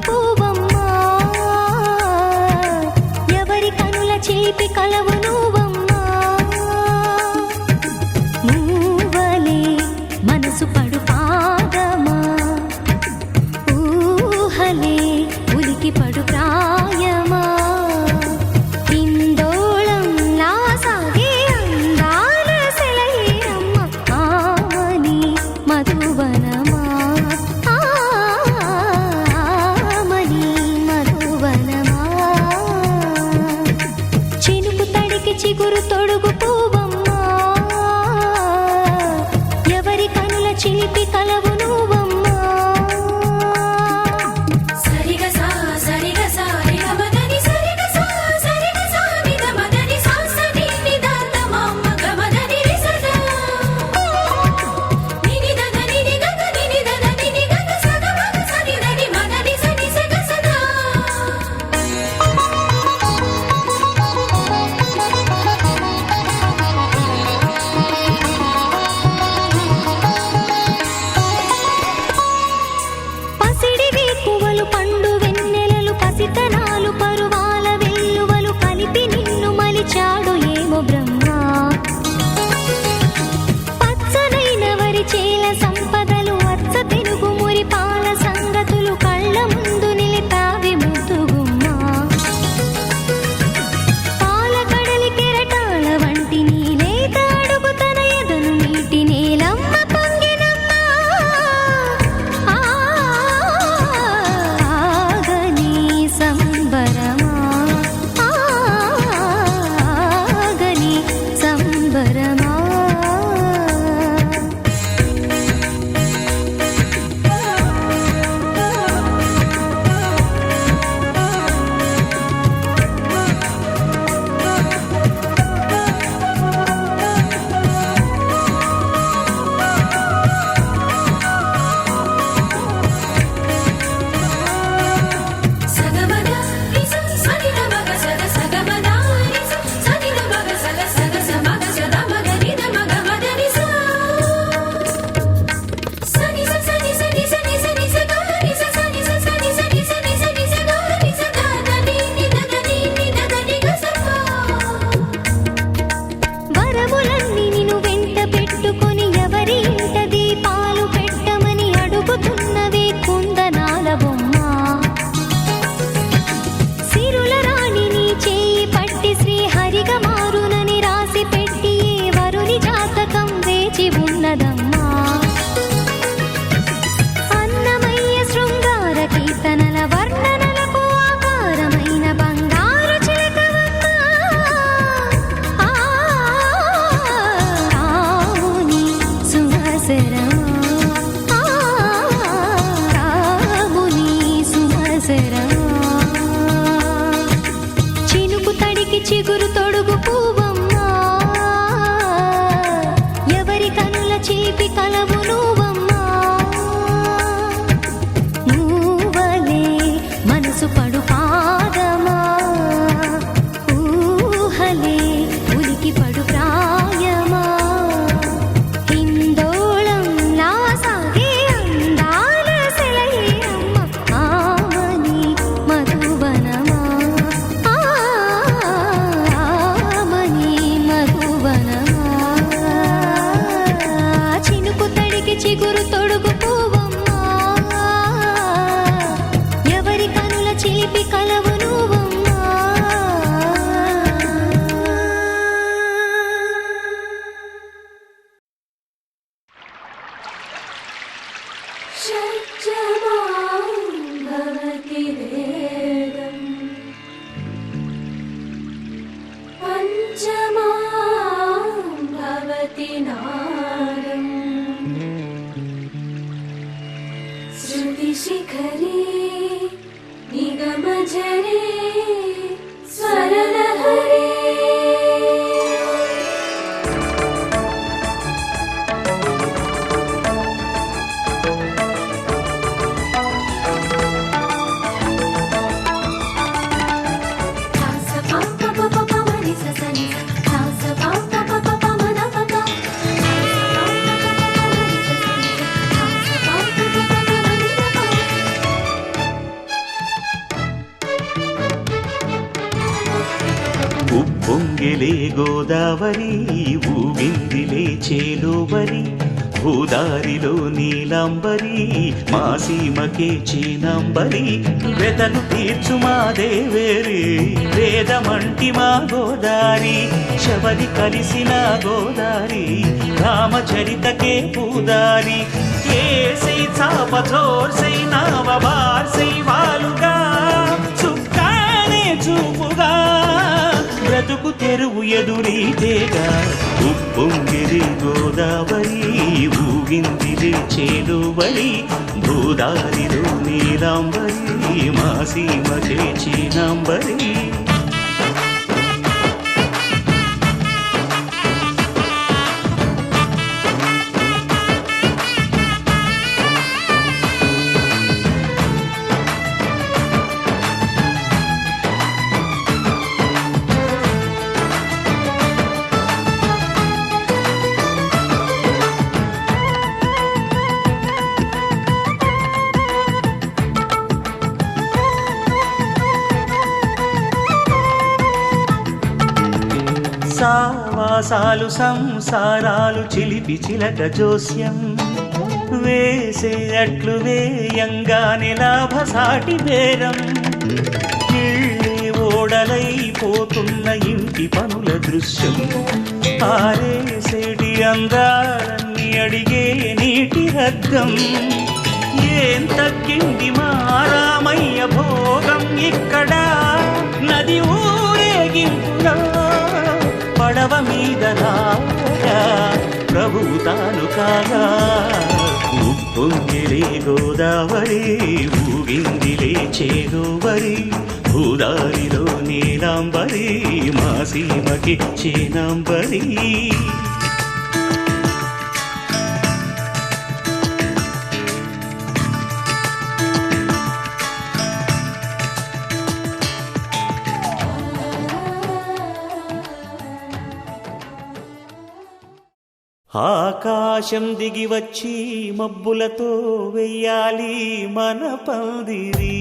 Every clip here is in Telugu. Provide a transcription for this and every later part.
పువ్వమ్మా, ఎవరి కనుల చిలిపి కలవు నువ్వమ్మా. నువ్వలే మనసు పడు పాదమా, ఊహలే ఉలికి పడు ప్రాయమా. ఇందోళంలా సాగే అందాల సెలయేరమ్మ, ఆమని మధువనమా, ఆమని మధువనమా. చినుకు తడికి చిగురు తొడుగు పువ్వమ్మా, ఎవరి కనుల చిలిపి కలవు నువ్వమ్మా. పసిడివి పువ్వులు పండు వెన్నెలలు పసితనాలు పరువాల వెల్లువలు కలిపి నిన్ను మలిచాడు ఏమో బ్రహ్మ. పచ్చనైన వరి చేల సంపదలు అచ్చ తెలుగు మురిపాల సంగతులు కళ్ళ ముందు నిలిపావి ముద్దుగుమ్మ. పాల కడలి కెరటాల వంటి నీలేత అడుగు తన ఎదను నీటి నేలమ్మ పొంగినమ్మ. ఆగని సంబరమా, ఆగని సంబరమా. వరములన్నీ నిన్ను వెంట పెట్టుకొని ఎవరి ఇంట దీపాలు పెట్టమని అడుగుతున్నవే కుందనాల బొమ్మ. సిరుల రాణి నీ చేయి పట్టి శ్రీహరిగా మారునని రాసి పెట్టి ఏ వరుని జాతకం వేచి ఉన్నదమ్మా. అన్నమయ్య శృంగార కీర్తనల వర్ణనలకు ఆకారమైన బంగారు చిలకవమ్మ. రాముని సుమసరమా, రాముని సుమసరమా. చినుకు తడికి చిగురు తొడుగు పువ్వమ్మా, ఎవరి కనుల చిలిపి కలవు నువ్వమ్మా. నువ్వలే మనసు పడు పాదమా, ఊహలే ఉలికి పడు ప్రాయమా. ఇందోళంలా సాగే అందాల సెలయేరమ్మ, ఆమని మధువనమా, ఆమని మధువనమా. చినుకు తడికి చిగురు తొడుగు పువ్వమ్మా, ఎవరి కనుల చిలిపి కలవు నువ్వమ్మా. షట్జమాం భవతి వేదం, పంచమాం భవతి నాదం, శృతిశిఖరే నిగమజరే స్వరలహరే. ఉప్పొంగిలే గోదావరి ఊగిందిలే చేలోవరి భూదారిలో నీలాంబరి మా సీమకే చీనాంబరి వెతలు తీర్చు మా దేవేరి వేదమంటి మా గోదారి శబరి కలిసిన గోదారి రామచరితకే పూదారి ఏసై చాప జోర్సై నావ బార్సై వాలుగా చుక్కానే చూపుగా బ్రతుకు తెరువు ఎదురీతేగా ఉప్పొంగిరి గోదావరి ఊగిందిలే చేలోవరి భూదారిలో నీలాంబరి మా సీమకే చీనాంబరి సావాసాలు సంసారాలు చిలిపి చిలక జోస్యం వేసే అట్లు వేయంగానే లాభసాటి బేరం ఇళ్ళే ఓడలైపోతున్న ఇంటి పనుల దృశ్యం ఆరేసేటి అందాలన్నీ అడిగే నీటి రగ్గం ఏం తగ్గింది మా రామయ్య భోగం ఇక్కడ నది ఊరేగింపుగా పడవ మీద రాగా ప్రభువు తాను కాగా ఉప్పొంగిలే గోదావరి ఊగిందిలే చేలోవరి భూదారిలో నీలాంబరి మా సీమకి చీనాంబరి ఆకాశం దిగి వచ్చి మబ్బులతో వెయ్యాలి మన పందిరి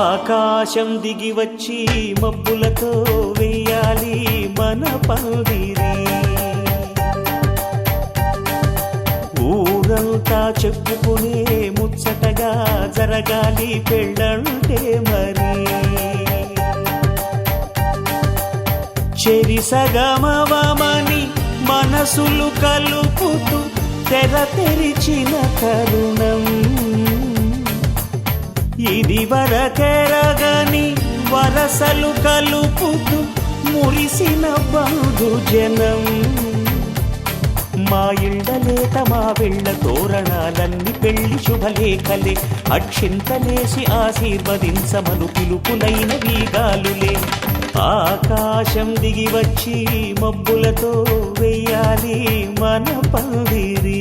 ఆకాశం దిగి వచ్చి మబ్బులతో వెయ్యాలి మన పందిరి ఊరంతా చెప్పుకునే ముచ్చటగా జరగాలి పెళ్ళంటే మరి చెరిసగమవమని మనసులు కలుపుతూ తెర తెరిచిన తరుణం ఇది వరకెరగని వరసలు కలుపుతూ మురిసిన బంధుజనం మా ఇళ్ళలేత మా వెళ్ళ తోరణాలన్నీ పెళ్లి శుభలేఖలే అక్షింతలేసి ఆశీర్వదించమను పిలుపులైన వీగాలులే ఆకాశం దిగి వచ్చి మబ్బులతో వెయ్యాలి మన పందిరి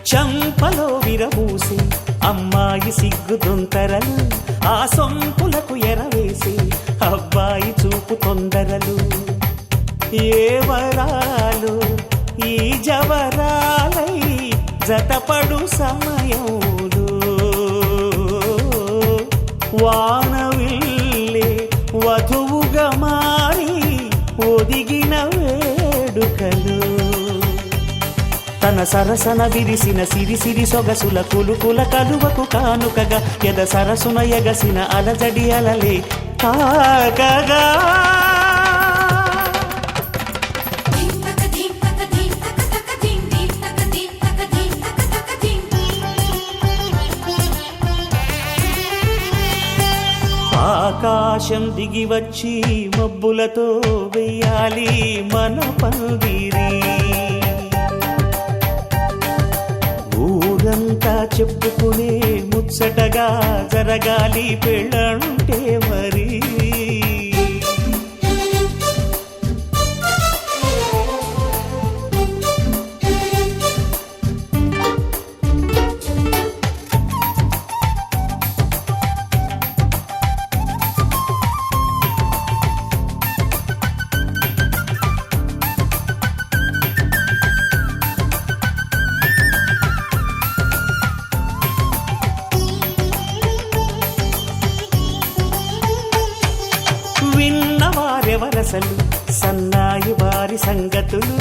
చంపలో విరబూసి అమ్మాయి సిగ్గుదొంతరలు ఆ సొంపులకు ఎరవేసి అబ్బాయి చూపు తొందరలు ఏ వరాలు ఈ జవరాలై జతపడు సమయంలో వానవిల్లే వధువుగా మారి ఒదిగిన వేడుకలు తన సరసన విరిసిన సిరిసిరి సొగసుల కులుకుల కలువకు కానుకగా ఎద సరసున ఎగసిన అలజడి అలలే కాకగా ఆకాశం దిగి వచ్చి మబ్బులతో వెయ్యాలి మన పందిరి ఊరంతా చెప్పుకునే ముచ్చటగా జరగాలి పెళ్ళంటే మరి. విన్నవారెవరసలు సన్నాయి వారి సంగతులు,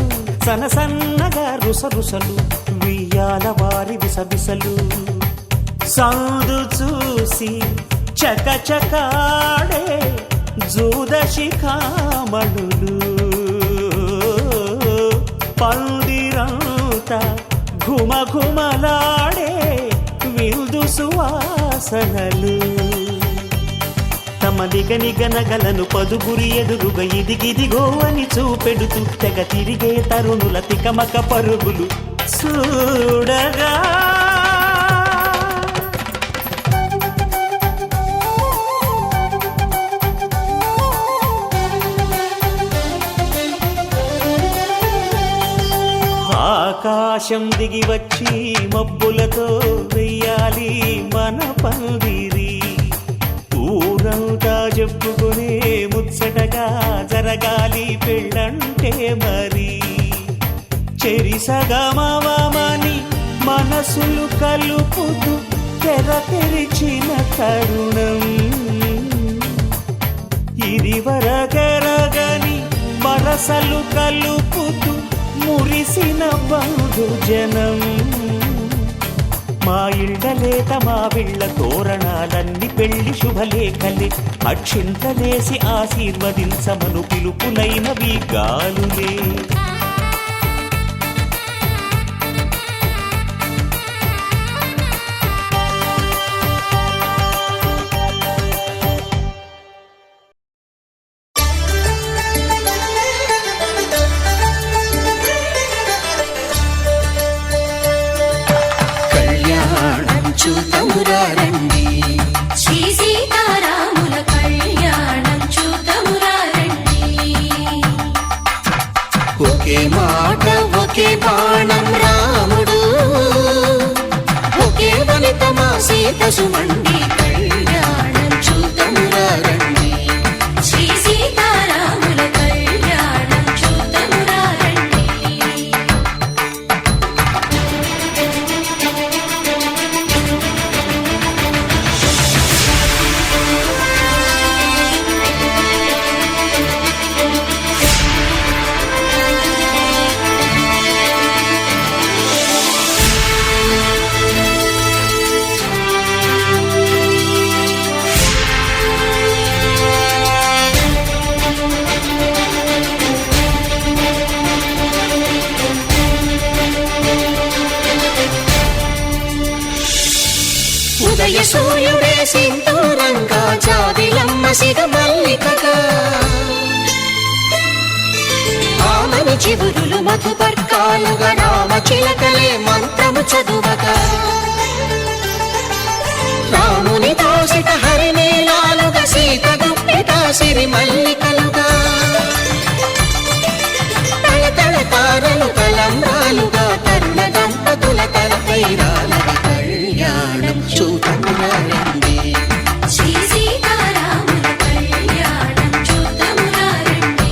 సనసన్నగా రుసరుసలు వియ్యాల వారి విసవిసలు. సందు చూసి చకచకాడే జూదశిఖామణులు, పందిరంతా ఘుమఘుమలాడే విందు సువాసనలు. తమ నిగనిగనగలను పదుగురి ఎదురుగా ఇదిగిదిగో అని చూపెడుతూ తెగ తిరిగే తరుణుల తికమక పరుగులు చూడగా. ఆకాశం దిగి వచ్చి మబ్బులతో వెయ్యాలి మన పందిరి. ఊరంతా చెప్పుకునే ముచ్చటగా జరగాలి పెళ్ళంటే మరి. చెరిసగమవమని మనసులు కలుపుతూ తెర తెరిచిన తరుణం, ఇది వరకెరగని వరసలు కలుపుతూ మురిసిన బంధుజనం. మా ఇళ్ళలేత మా విళ్ళ తోరణాలన్నీ పెళ్లి శుభలేఖలే, అక్షింతలేసి ఆశీర్వదించమను పిలుపులైనవి గాలులే. చూతమురారండి శ్రీ సీతారాముల కళ్యాణం చూతమురారండి. ఒకే మాట ఒకే బాణం రాముడు, ఒకే వనిత మా సీత సుమండి కళ్యాణం చూతమురారండి. శ్రీ సీతారాముల కళ్యాణం చూతమురారండి. ఉదయ సూర్యుడే సింధూరంగా జాబిలమ్మ సిగ మల్లికగా, ఆమని చివురులు మధుపర్కాలుగా రామ చిలకలే మంత్రము చదువగా, రాముని దోసిట హరిమేళాలుగా సీత గుప్పిట సిరి మల్లికలుగా, తళతళ తారలు తలంబ్రాలుగా తరుణ దంపతుల తలపైరాలవి కళ్యాణం చూతమురారండి. శ్రీ సీతారాముల కళ్యాణం చూతమురారండి.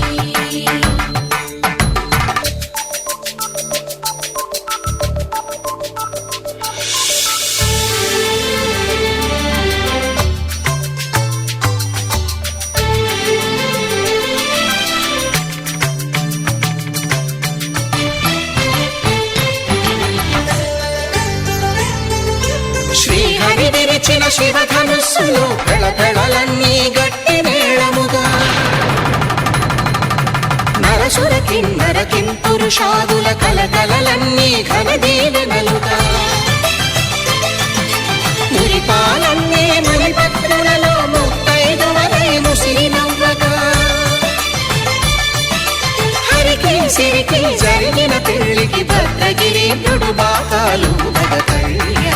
శ్రీహరి విరిచిన శివధనుస్సులు పెళపెళలన్నీ గట్టి మేళముగా, నరసుర కిన్నర కింపురుషాదుల కలకలలన్నీ ఘన దీవెనలుగా, మురిపాలన్నీ మణిపత్రులలో ముత్తైదువలై ముసిరి నవ్వగా, హరికి సిరి సిరికి జరిగిన పెళ్లికి భద్రగిరీంద్రుడు బాకాలు భగ కళ్యాణం